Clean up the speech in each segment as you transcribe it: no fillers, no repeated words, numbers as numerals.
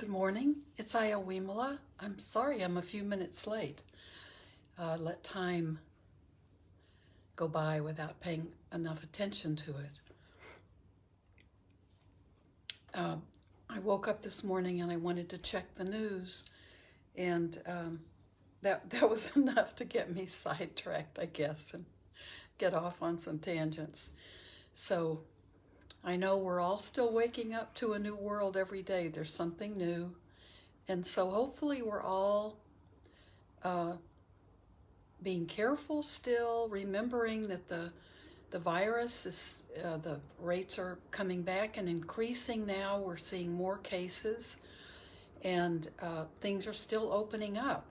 Good morning, it's Ayya Vimala. I'm sorry I'm a few minutes late. Let time go by without paying enough attention to it. I woke up this morning and I wanted to check the news, and that was enough to get me sidetracked, I guess, and get off on some tangents. So I know we're all still waking up to a new world every day. There's something new. And so hopefully we're all being careful still, remembering that the virus is, the rates are coming back and increasing now. We're seeing more cases, and things are still opening up.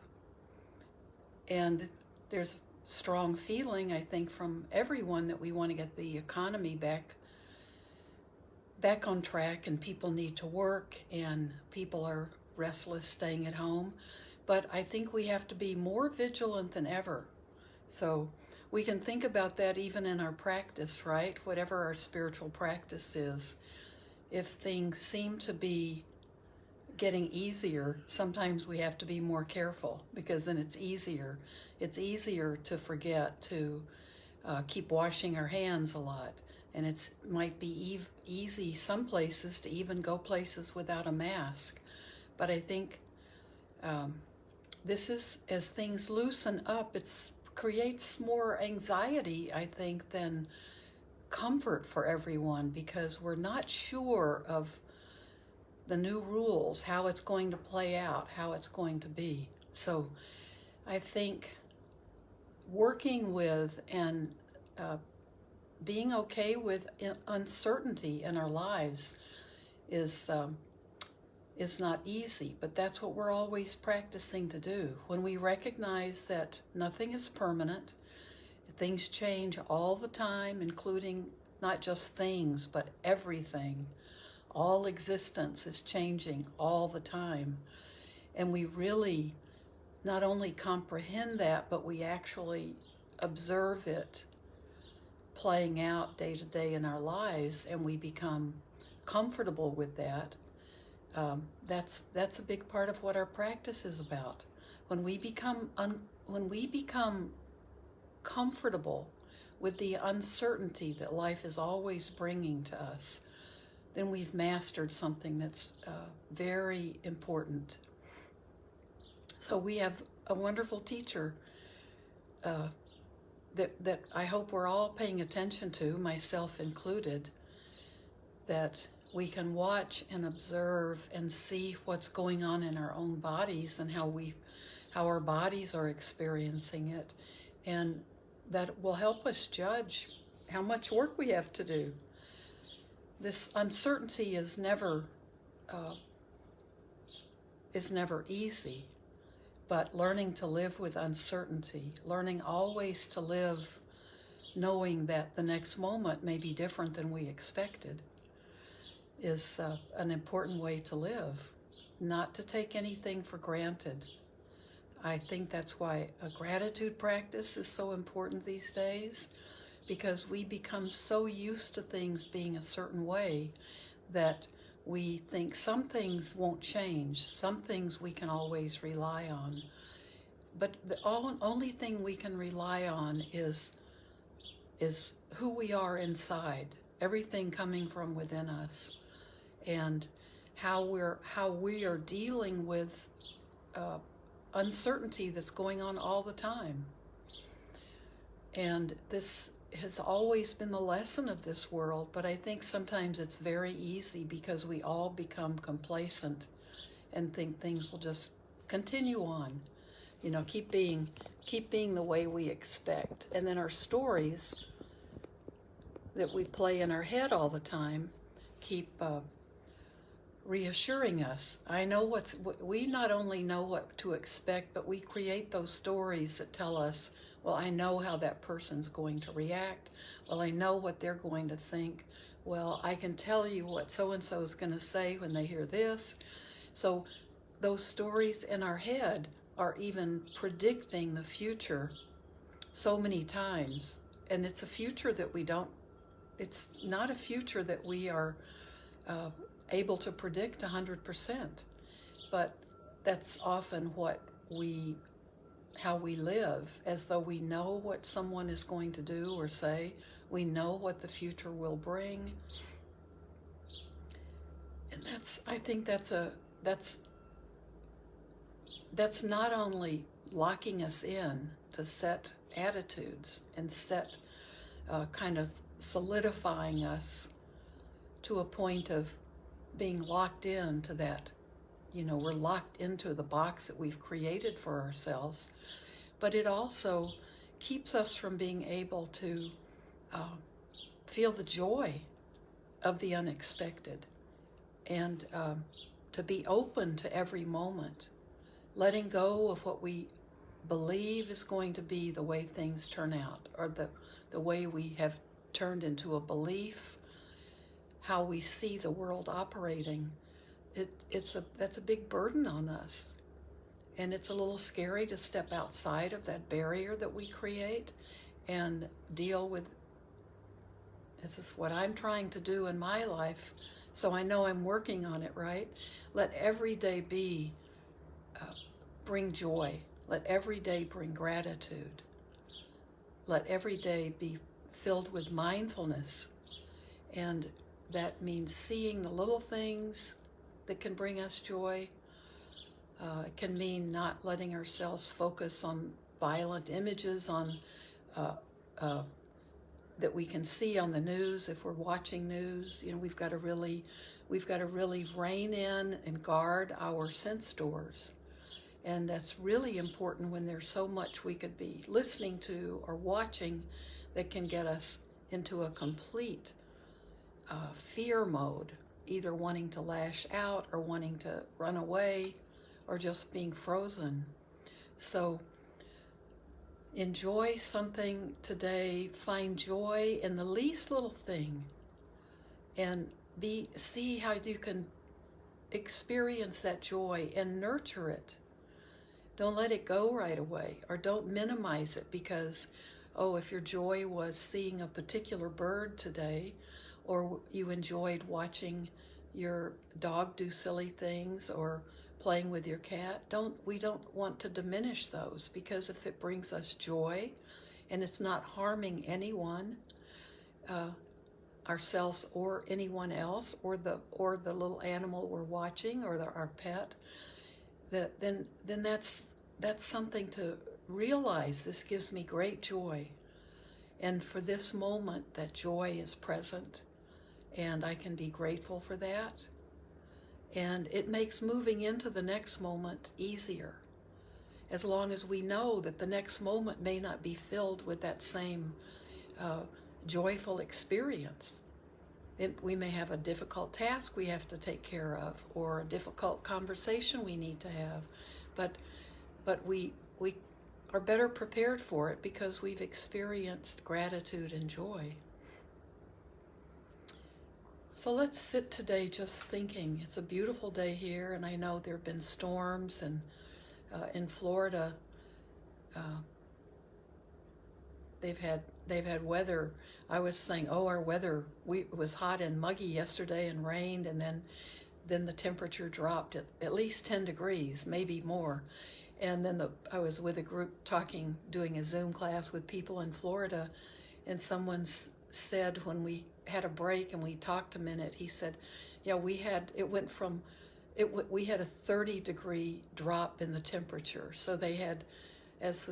And there's a strong feeling, I think, from everyone that we want to get the economy back on track, and people need to work, and people are restless staying at home. But I think we have to be more vigilant than ever. So we can think about that even in our practice, right? Whatever our spiritual practice is. If things seem to be getting easier, sometimes we have to be more careful, because then it's easier. It's easier to forget to keep washing our hands a lot. And it might be easy some places to even go places without a mask. But I think this is, as things loosen up, it creates more anxiety, I think, than comfort for everyone, because we're not sure of the new rules, how it's going to play out, how it's going to be. So I think working with and being okay with uncertainty in our lives is not easy, but that's what we're always practicing to do. When we recognize that nothing is permanent, things change all the time, including not just things, but everything. All existence is changing all the time. And we really not only comprehend that, but we actually observe it playing out day to day in our lives, and we become comfortable with that. That's a big part of what our practice is about. When we become comfortable with the uncertainty that life is always bringing to us, then we've mastered something that's very important. So we have a wonderful teacher that I hope we're all paying attention to, myself included, that we can watch and observe and see what's going on in our own bodies and how our bodies are experiencing it. And that will help us judge how much work we have to do. This uncertainty is never easy. But learning to live with uncertainty, learning always to live knowing that the next moment may be different than we expected, is an important way to live. Not to take anything for granted. I think that's why a gratitude practice is so important these days, because we become so used to things being a certain way that we think some things won't change, some things we can always rely on. But the only thing we can rely on is who we are inside, everything coming from within us, and how we are dealing with uncertainty that's going on all the time. And this has always been the lesson of this world, but I think sometimes it's very easy because we all become complacent and think things will just continue on, keep being the way we expect. And then our stories that we play in our head all the time keep reassuring us. We not only know what to expect, but we create those stories that tell us, well, I know how that person's going to react. Well, I know what they're going to think. Well, I can tell you what so-and-so is going to say when they hear this. So those stories in our head are even predicting the future so many times. And it's a future that it's not a future that we are able to predict 100%. but that's often how we live, as though we know what someone is going to do or say. We know what the future will bring. And I think that's not only locking us in to set attitudes and set kind of solidifying us to a point of being locked into that, we're locked into the box that we've created for ourselves, but it also keeps us from being able to feel the joy of the unexpected, and to be open to every moment, letting go of what we believe is going to be the way things turn out, or the way we have turned into a belief, how we see the world operating. That's a big burden on us. And it's a little scary to step outside of that barrier that we create and deal with, this is what I'm trying to do in my life, so I know I'm working on it, right? Let every day bring joy. Let every day bring gratitude. Let every day be filled with mindfulness. And that means seeing the little things that can bring us joy. It can mean not letting ourselves focus on violent images that we can see on the news. If we're watching news, we've got to really rein in and guard our sense doors. And that's really important when there's so much we could be listening to or watching that can get us into a complete fear mode, either wanting to lash out or wanting to run away or just being frozen. So enjoy something today, find joy in the least little thing, and see how you can experience that joy and nurture it. Don't let it go right away, or don't minimize it because, if your joy was seeing a particular bird today, or you enjoyed watching your dog do silly things or playing with your cat, we don't want to diminish those, because if it brings us joy and it's not harming anyone, ourselves or anyone else, or the little animal we're watching, or our pet, then that's something to realize. This gives me great joy, and for this moment that joy is present, and I can be grateful for that. And it makes moving into the next moment easier, as long as we know that the next moment may not be filled with that same joyful experience. We may have a difficult task we have to take care of, or a difficult conversation we need to have, but we are better prepared for it because we've experienced gratitude and joy. So let's sit today just thinking. It's a beautiful day here, and I know there have been storms, and in Florida, they've had weather. I was saying, our weather, it was hot and muggy yesterday and rained, and then the temperature dropped at least 10 degrees, maybe more. And then I was with a group doing a Zoom class with people in Florida, and someone said, when we had a break and we talked a minute, he said, we had a 30-degree drop in the temperature. So they had, as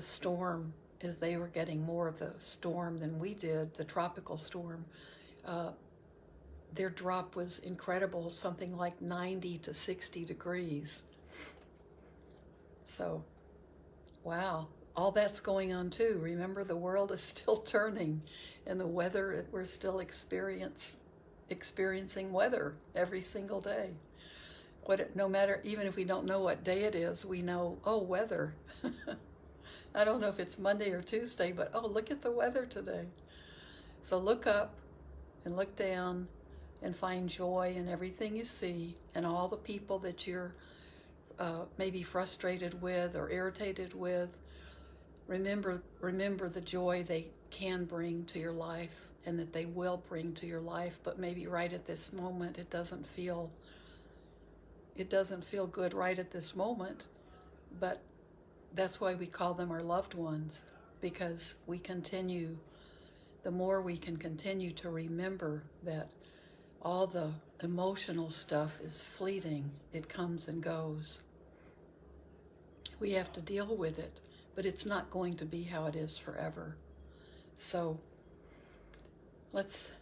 they were getting more of the storm than we did, the tropical storm, their drop was incredible, something like 90 to 60 degrees. So, wow, all that's going on too. Remember, the world is still turning, and the weather, we're still experiencing weather every single day. No matter, even if we don't know what day it is, we know, weather. I don't know if it's Monday or Tuesday, but look at the weather today. So look up and look down and find joy in everything you see, and all the people that you're maybe frustrated with or irritated with. Remember the joy they can bring to your life, and that they will bring to your life, but maybe right at this moment it doesn't feel It doesn't feel good right at this moment, but that's why we call them our loved ones, because the more we can continue to remember that all the emotional stuff is fleeting, it comes and goes. We have to deal with it, but it's not going to be how it is forever. So let's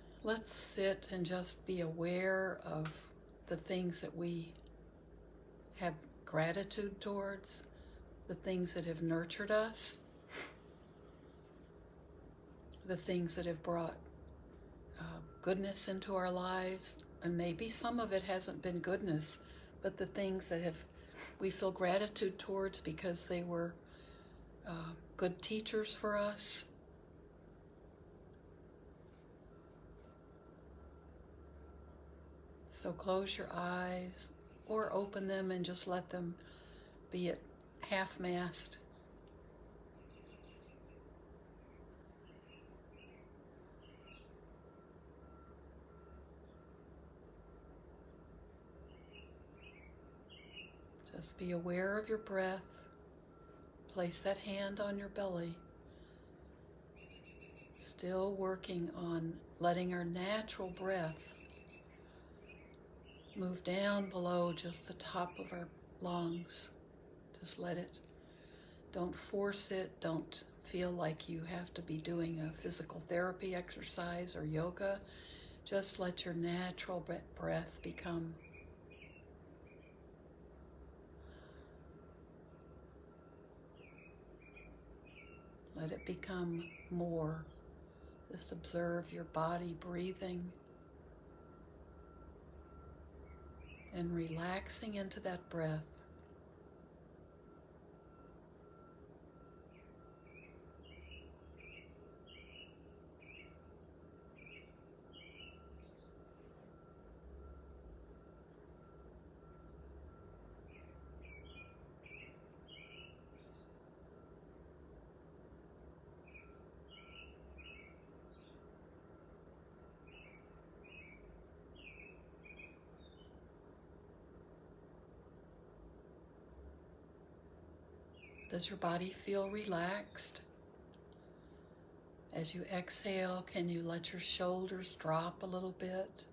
sit and just be aware of the things that we have gratitude towards, the things that have nurtured us, the things that have brought goodness into our lives. And maybe some of it hasn't been goodness, but the things that we feel gratitude towards because they were good teachers for us. So close your eyes or open them and just let them be at half-mast. Just be aware of your breath. Place that hand on your belly. Still working on letting our natural breath move down below just the top of our lungs. Just let it. Don't force it. Don't feel like you have to be doing a physical therapy exercise or yoga. Just let your natural breath become. Let it become more. Just observe your body breathing and relaxing into that breath. Does your body feel relaxed? As you exhale, can you let your shoulders drop a little bit?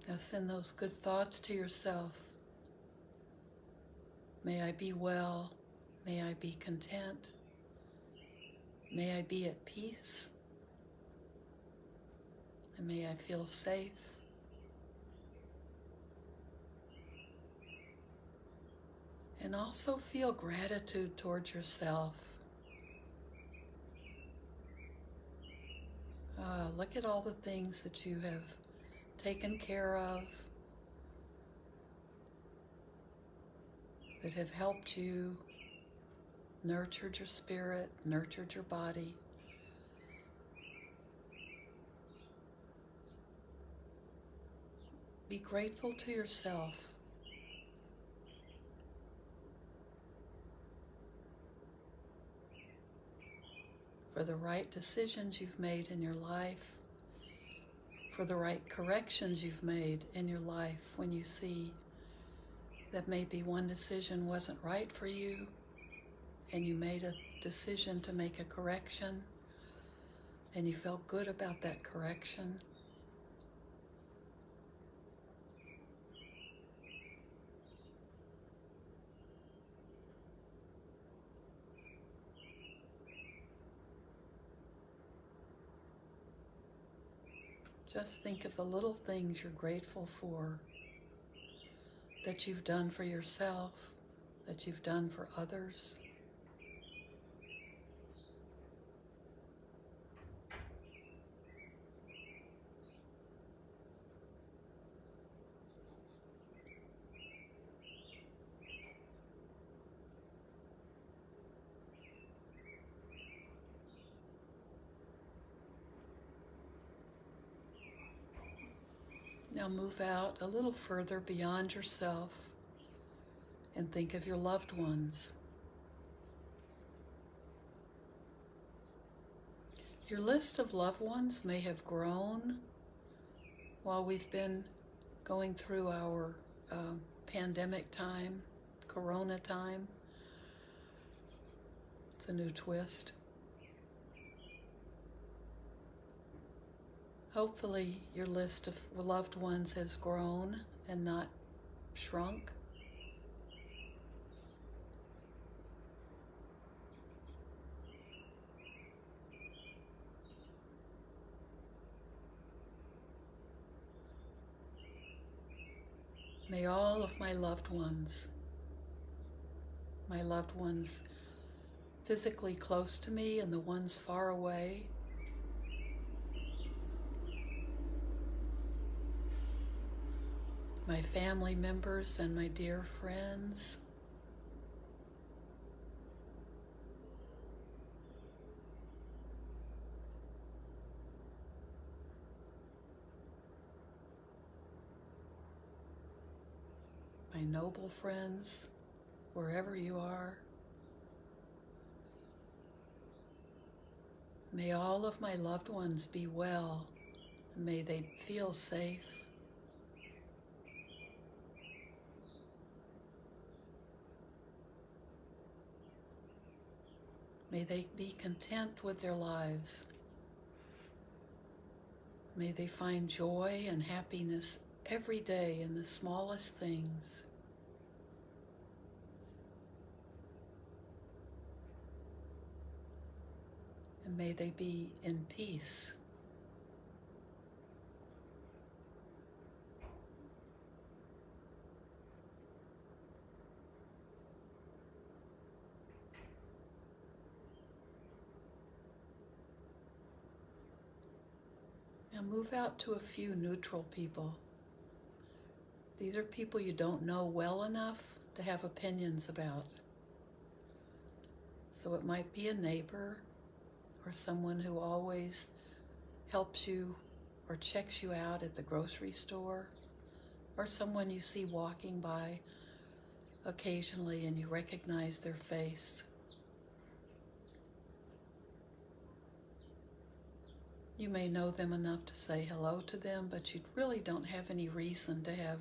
Now send those good thoughts to yourself. May I be well. May I be content. May I be at peace. And may I feel safe. And also feel gratitude towards yourself. Look at all the things that you have taken care of, that have helped you, nurtured your spirit, nurtured your body. Be grateful to yourself. For the right decisions you've made in your life, for the right corrections you've made in your life when you see that maybe one decision wasn't right for you and you made a decision to make a correction and you felt good about that correction. Just think of the little things you're grateful for, that you've done for yourself, that you've done for others. Now move out a little further beyond yourself and think of your loved ones. Your list of loved ones may have grown while we've been going through our pandemic time, corona time. It's a new twist. Hopefully your list of loved ones has grown and not shrunk. May all of my loved ones physically close to me and the ones far away, my family members and my dear friends, my noble friends, wherever you are. May all of my loved ones be well, and may they feel safe. May they be content with their lives. May they find joy and happiness every day in the smallest things. And may they be in peace. Now move out to a few neutral people. These are people you don't know well enough to have opinions about. So it might be a neighbor, or someone who always helps you or checks you out at the grocery store, or someone you see walking by occasionally and you recognize their face. You may know them enough to say hello to them, but you really don't have any reason to have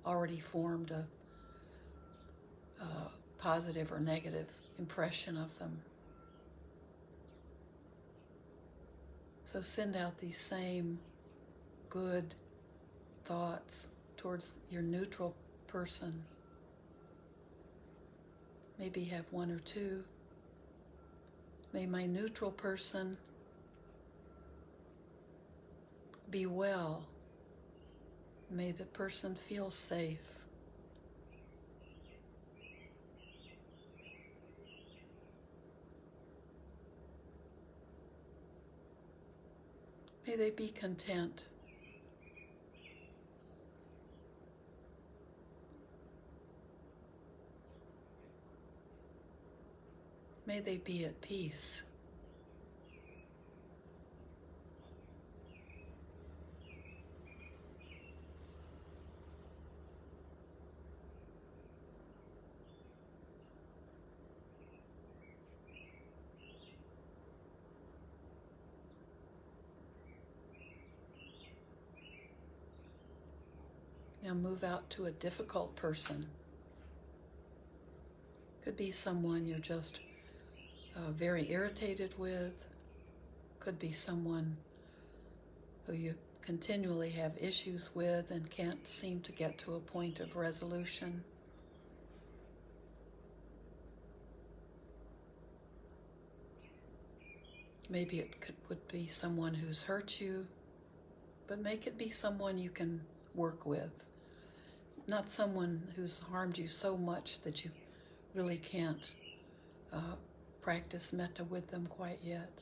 already formed a positive or negative impression of them. So send out these same good thoughts towards your neutral person. Maybe have one or two. May my neutral person be well. May the person feel safe. May they be content. May they be at peace. Now move out to a difficult person. Could be someone you're just very irritated with. Could be someone who you continually have issues with and can't seem to get to a point of resolution. Maybe it would be someone who's hurt you, but make it be someone you can work with. Not someone who's harmed you so much that you really can't practice metta with them quite yet.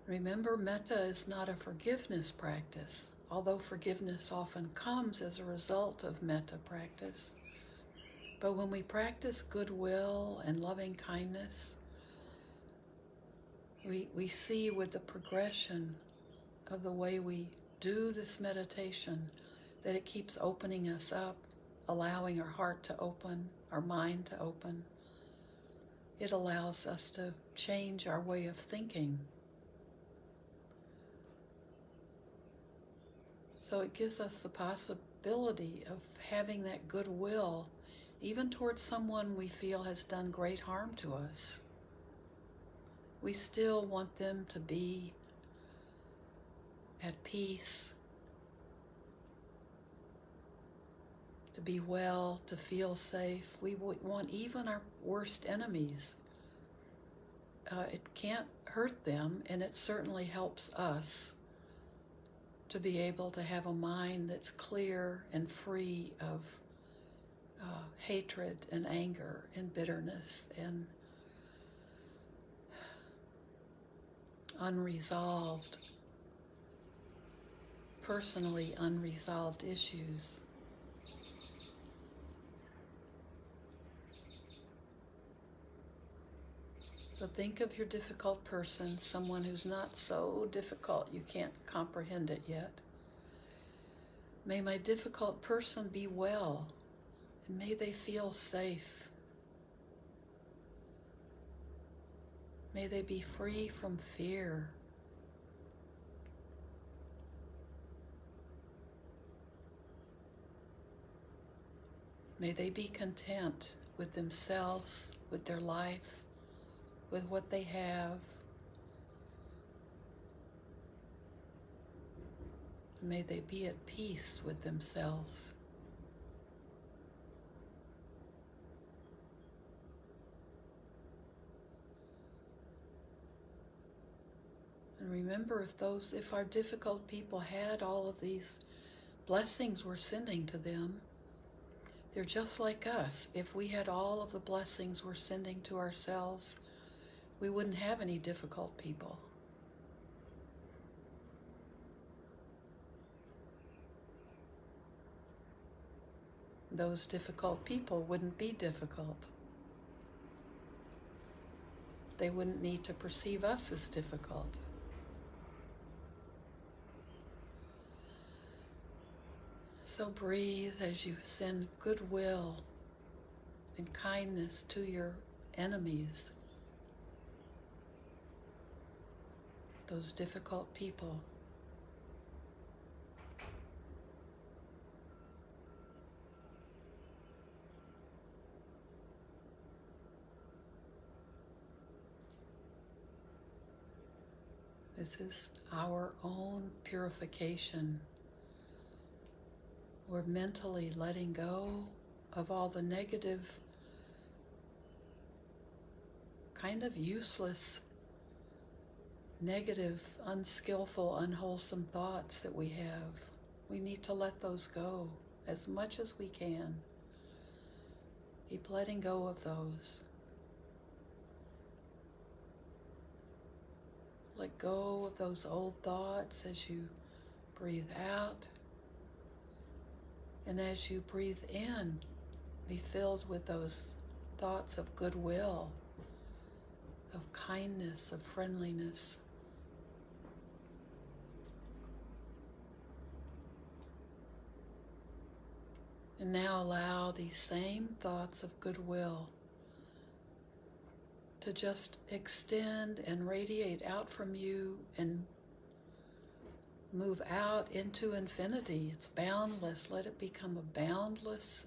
Remember, metta is not a forgiveness practice, although forgiveness often comes as a result of metta practice. But when we practice goodwill and loving kindness, we see with the progression of the way we do this meditation, that it keeps opening us up, allowing our heart to open, our mind to open. It allows us to change our way of thinking. So it gives us the possibility of having that goodwill, even towards someone we feel has done great harm to us. We still want them to be at peace, to be well, to feel safe. We want even our worst enemies. It can't hurt them, and it certainly helps us to be able to have a mind that's clear and free of hatred and anger and bitterness and unresolved, personally unresolved issues. So think of your difficult person, someone who's not so difficult you can't comprehend it yet. May my difficult person be well, and may they feel safe. May they be free from fear. May they be content with themselves, with their life, with what they have. May they be at peace with themselves. And remember, if our difficult people had all of these blessings we're sending to them, they're just like us. If we had all of the blessings we're sending to ourselves, we wouldn't have any difficult people. Those difficult people wouldn't be difficult. They wouldn't need to perceive us as difficult. So breathe as you send goodwill and kindness to your enemies, those difficult people. This is our own purification. We're mentally letting go of all the negative, kind of useless, negative, unskillful, unwholesome thoughts that we have. We need to let those go as much as we can. Keep letting go of those. Let go of those old thoughts as you breathe out. And as you breathe in, be filled with those thoughts of goodwill, of kindness, of friendliness. And now allow these same thoughts of goodwill to just extend and radiate out from you and move out into infinity. It's boundless. Let it become a boundless,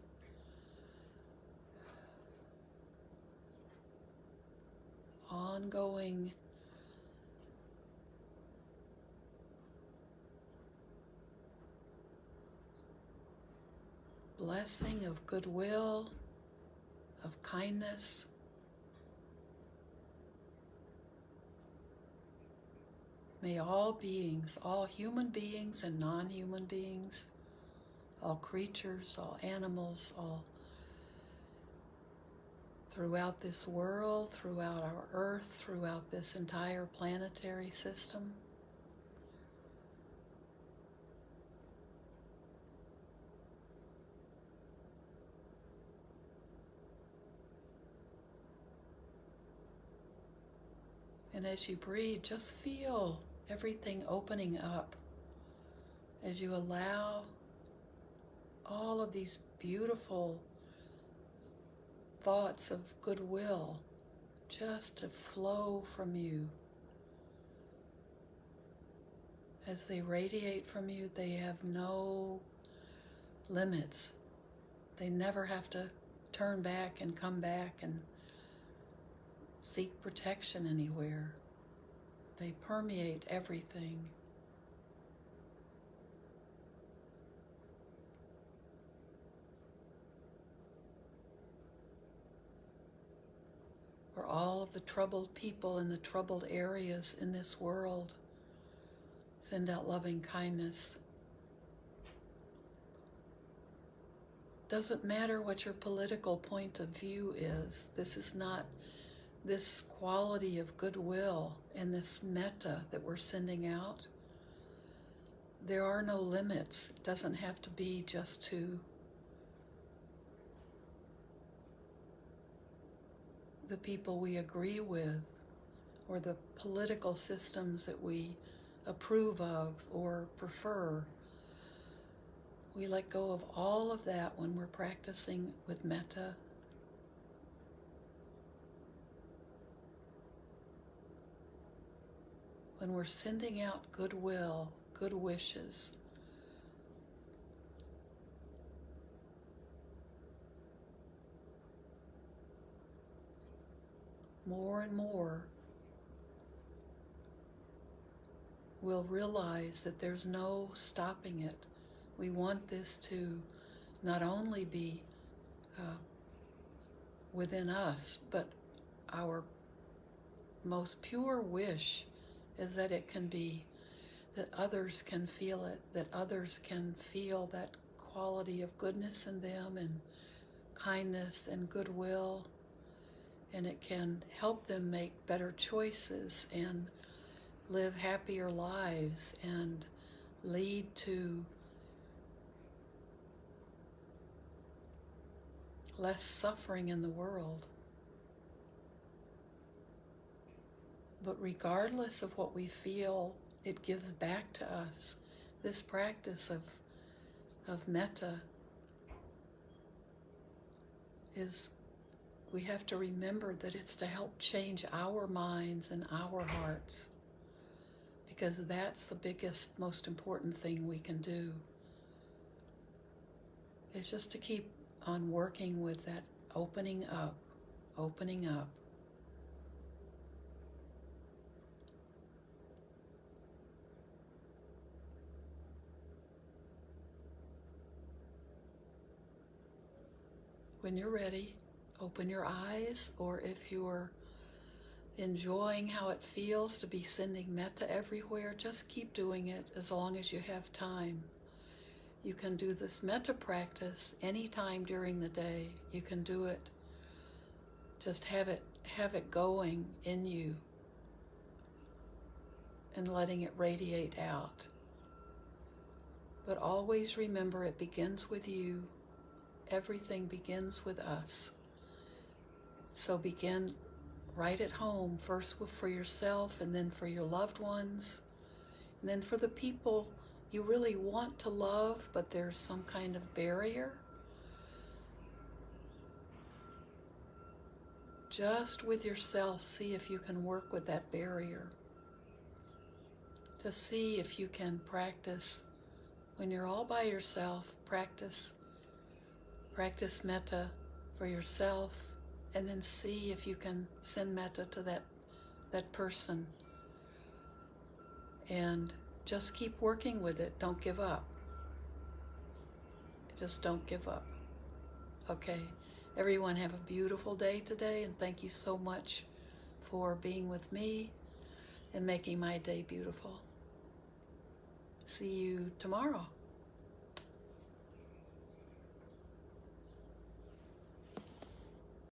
ongoing blessing of goodwill, of kindness. May all beings, all human beings and non-human beings, all creatures, all animals, all throughout this world, throughout our earth, throughout this entire planetary system, and as you breathe, just feel everything opening up as you allow all of these beautiful thoughts of goodwill just to flow from you. As they radiate from you, they have no limits. They never have to turn back and come back and seek protection anywhere. They permeate everything. For all of the troubled people in the troubled areas in this world, send out loving kindness. Doesn't matter what your political point of view is. This is not this quality of goodwill and this metta that we're sending out. There are no limits. It doesn't have to be just to the people we agree with or the political systems that we approve of or prefer. We let go of all of that when we're practicing with metta. When we're sending out goodwill, good wishes. More and more, we'll realize that there's no stopping it. We want this to not only be within us, but our most pure wish is that it can be, that others can feel it, that others can feel that quality of goodness in them and kindness and goodwill, and it can help them make better choices and live happier lives and lead to less suffering in the world. But regardless of what we feel, it gives back to us. This practice of metta is, we have to remember that it's to help change our minds and our hearts, because that's the biggest, most important thing we can do. It's just to keep on working with that opening up, opening up. When you're ready, open your eyes, or if you're enjoying how it feels to be sending metta everywhere, just keep doing it as long as you have time. You can do this metta practice anytime during the day. You can do it, just have it going in you and letting it radiate out. But always remember, it begins with you. Everything begins with us. So begin right at home, first for yourself, and then for your loved ones, and then for the people you really want to love, but there's some kind of barrier. Just with yourself, see if you can work with that barrier. To see if you can practice, when you're all by yourself, practice metta for yourself, and then see if you can send metta to that person. And just keep working with it. Don't give up. Just don't give up. Okay. Everyone have a beautiful day today, and thank you so much for being with me and making my day beautiful. See you tomorrow.